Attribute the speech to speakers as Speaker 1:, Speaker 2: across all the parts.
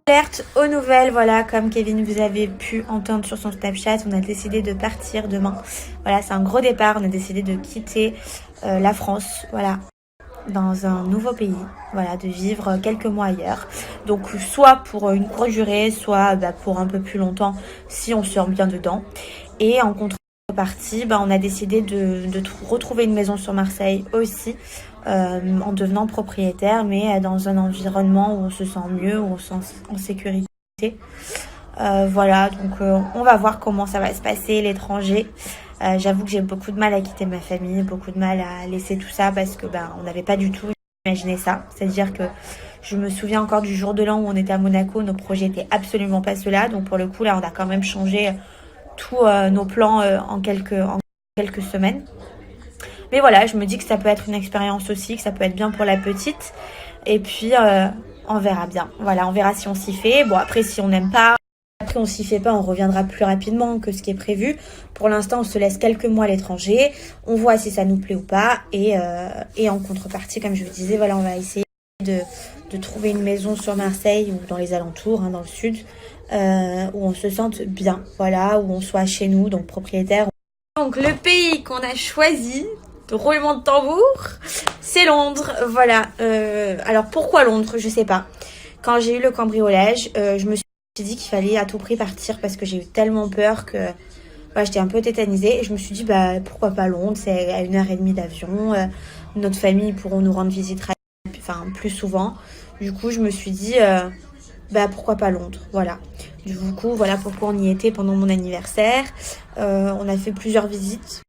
Speaker 1: Alerte aux nouvelles, voilà, comme Kevin vous avez pu entendre sur son Snapchat, on a décidé de partir demain. Voilà, c'est un gros départ, on a décidé de quitter la France, voilà, dans un nouveau pays, voilà, de vivre quelques mois ailleurs. Donc soit pour une courte durée, soit pour un peu plus longtemps si on se sent bien dedans. Et en contrepartie, on a décidé de retrouver une maison sur Marseille aussi, en devenant propriétaire, mais dans un environnement où on se sent mieux, où on se sent en sécurité. Voilà, donc on va voir comment ça va se passer, l'étranger. J'avoue que j'ai beaucoup de mal à quitter ma famille, beaucoup de mal à laisser tout ça parce que on n'avait pas du tout imaginé ça. C'est-à-dire que je me souviens encore du jour de l'an où on était à Monaco, nos projets étaient absolument pas ceux-là. Donc pour le coup, là, on a quand même changé tous nos plans en quelques semaines. Mais voilà, je me dis que ça peut être une expérience aussi, que ça peut être bien pour la petite. Et puis, on verra bien. Voilà, on verra si on s'y fait. Bon, après, si on n'aime pas, après on s'y fait pas, on reviendra plus rapidement que ce qui est prévu. Pour l'instant, on se laisse quelques mois à l'étranger. On voit si ça nous plaît ou pas. Et en contrepartie, comme je vous disais, voilà, on va essayer de trouver une maison sur Marseille ou dans les alentours, dans le sud, où on se sente bien. Voilà, où on soit chez nous, donc propriétaire. Donc, le pays qu'on a choisi, roulement de tambour, c'est Londres, voilà. Alors pourquoi Londres, je sais pas. Quand j'ai eu le cambriolage, je me suis dit qu'il fallait à tout prix partir parce que j'ai eu tellement peur que j'étais un peu tétanisée. Et je me suis dit pourquoi pas Londres, c'est à 1h30 d'avion. Notre famille pourront nous rendre visite plus souvent. Du coup, je me suis dit pourquoi pas Londres, voilà. Du coup, voilà pourquoi on y était pendant mon anniversaire. On a fait plusieurs visites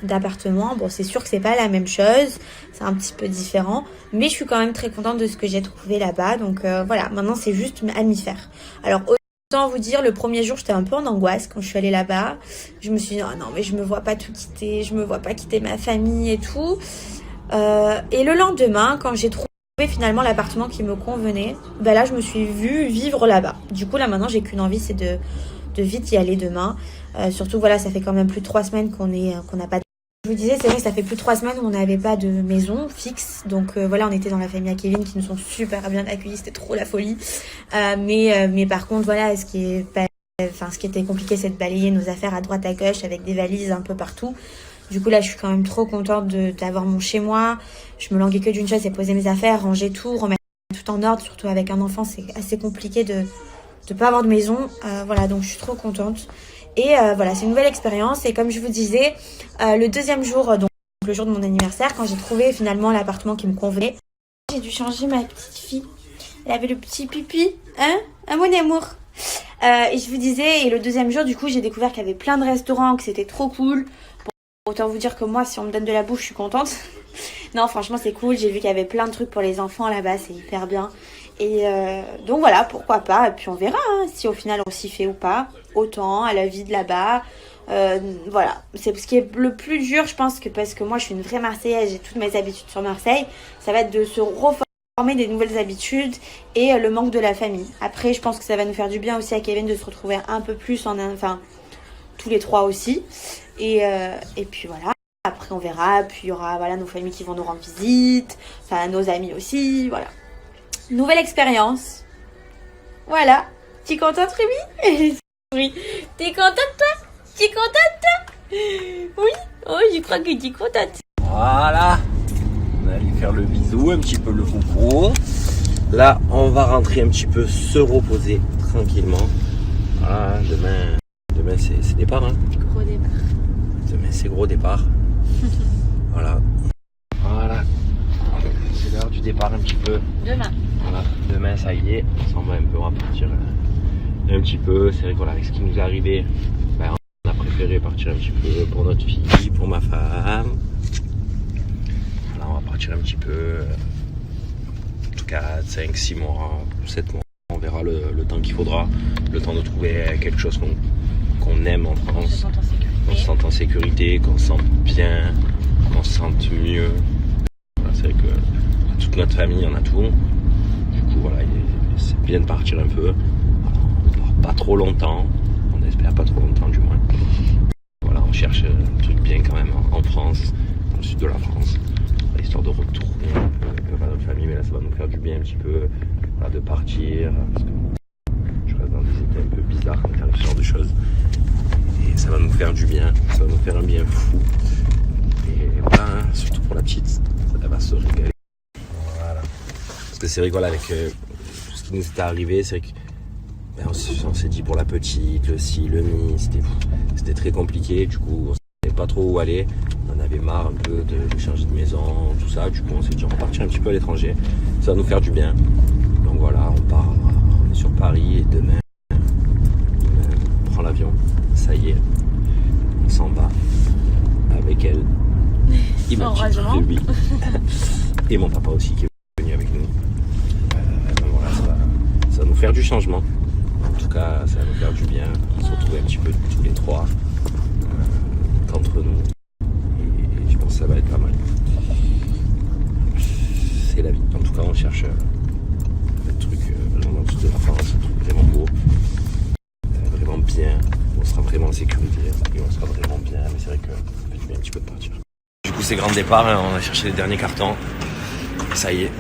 Speaker 1: d'appartements. Bon, c'est sûr que c'est pas la même chose, c'est un petit peu différent, mais je suis quand même très contente de ce que j'ai trouvé là-bas. Donc voilà, maintenant c'est juste à m'y faire. Alors autant vous dire, le premier jour j'étais un peu en angoisse quand je suis allée là-bas. Je me suis dit non mais je me vois pas tout quitter, je me vois pas quitter ma famille et tout. Et le lendemain, quand j'ai trouvé finalement l'appartement qui me convenait, là je me suis vue vivre là-bas. Du coup là maintenant j'ai qu'une envie, c'est de vite y aller demain. Surtout voilà, ça fait quand même plus de 3 semaines qu'on n'a pas. Je vous disais, c'est vrai que ça fait plus de 3 semaines où on n'avait pas de maison fixe. Donc voilà, on était dans la famille à Kevin qui nous sont super bien accueillis. C'était trop la folie. Mais par contre, voilà, ce qui était compliqué, c'est de balayer nos affaires à droite à gauche avec des valises un peu partout. Du coup, là, je suis quand même trop contente d'avoir mon chez moi. Je me languais que d'une chose, c'est poser mes affaires, ranger tout, remettre tout en ordre. Surtout avec un enfant, c'est assez compliqué de pas avoir de maison. Voilà, donc je suis trop contente. Et voilà, c'est une nouvelle expérience. Et comme je vous disais, le deuxième jour, donc le jour de mon anniversaire, quand j'ai trouvé finalement l'appartement qui me convenait, j'ai dû changer ma petite fille. Elle avait le petit pipi, mon amour. Et je vous disais, et le deuxième jour, du coup, j'ai découvert qu'il y avait plein de restaurants, que c'était trop cool. Bon, autant vous dire que moi, si on me donne de la bouffe, je suis contente. Non, franchement, c'est cool. J'ai vu qu'il y avait plein de trucs pour les enfants là-bas, c'est hyper bien. Et donc voilà, pourquoi pas. Et puis on verra si au final on s'y fait ou pas. Autant à la vie de là-bas. Voilà, c'est ce qui est le plus dur, je pense, parce que moi je suis une vraie Marseillaise, j'ai toutes mes habitudes sur Marseille. Ça va être de se reformer des nouvelles habitudes et le manque de la famille. Après, je pense que ça va nous faire du bien aussi à Kevin de se retrouver un peu plus tous les trois aussi. Et puis voilà. Après on verra. Puis il y aura nos familles qui vont nous rendre visite. Nos amis aussi. Voilà. Nouvelle expérience. Voilà. T'es contente, Ruby? Oui. T'es contente, toi? T'es contente, toi? Oui. Oh, je crois que t'es contente.
Speaker 2: Voilà. On va aller faire le bisou, un petit peu le coucou. Là, on va rentrer un petit peu se reposer tranquillement. Voilà, demain c'est départ.
Speaker 1: Gros départ.
Speaker 2: Demain, c'est gros départ. Voilà. Voilà. C'est l'heure du départ un petit peu.
Speaker 1: Demain.
Speaker 2: Voilà. Demain, ça y est. On s'en va un peu, on va partir un petit peu. C'est vrai que avec ce qui nous est arrivé, on a préféré partir un petit peu pour notre fille, pour ma femme. Voilà, on va partir un petit peu. En tout cas, 5, 6 mois, 7 mois. On verra le temps qu'il faudra. Le temps de trouver quelque chose qu'on aime en France. Qu'on se sente en sécurité, qu'on se sente bien, qu'on se sente mieux. Voilà, c'est vrai que toute notre famille en a tout. Du coup, voilà, c'est bien de partir un peu. Voilà, on part pas trop longtemps. On espère pas trop longtemps, du moins. Voilà, on cherche un truc bien quand même en France, dans le sud de la France, histoire de retourner un peu à notre famille. Mais là, ça va nous faire du bien un petit peu. de partir, parce que je reste dans des états un peu bizarres quand il arrive ce genre de choses. Et ça va nous faire du bien, ça va nous faire un bien fou. Et voilà, surtout pour la petite, elle va se régaler. Voilà. Parce que c'est vrai que voilà, avec tout ce qui nous était arrivé, c'est vrai que on s'est dit pour la petite, le si, le mi, c'était très compliqué. Du coup, on savait pas trop où aller. On en avait marre un peu de changer de maison, tout ça. Du coup, on s'est dit on va partir un petit peu à l'étranger. Ça va nous faire du bien. Donc voilà, on est sur Paris et demain, on prend l'avion. Ça y est, on s'en va avec elle. Il m'a dit oui. Et mon papa aussi qui est venu avec nous. Voilà, ça va nous faire du changement. En tout cas, ça va nous faire du bien. On se retrouve un petit peu tous les trois entre nous. Et je pense que ça va être pas mal. C'est la vie. En tout cas, on cherche un truc dans le sud de la France, un truc vraiment beau, vraiment bien. On sera vraiment en sécurité et on sera vraiment bien. Mais c'est vrai que ça fait du bien un petit peu de partir. Du coup, c'est grand départ. On a cherché les derniers cartons. Et ça y est,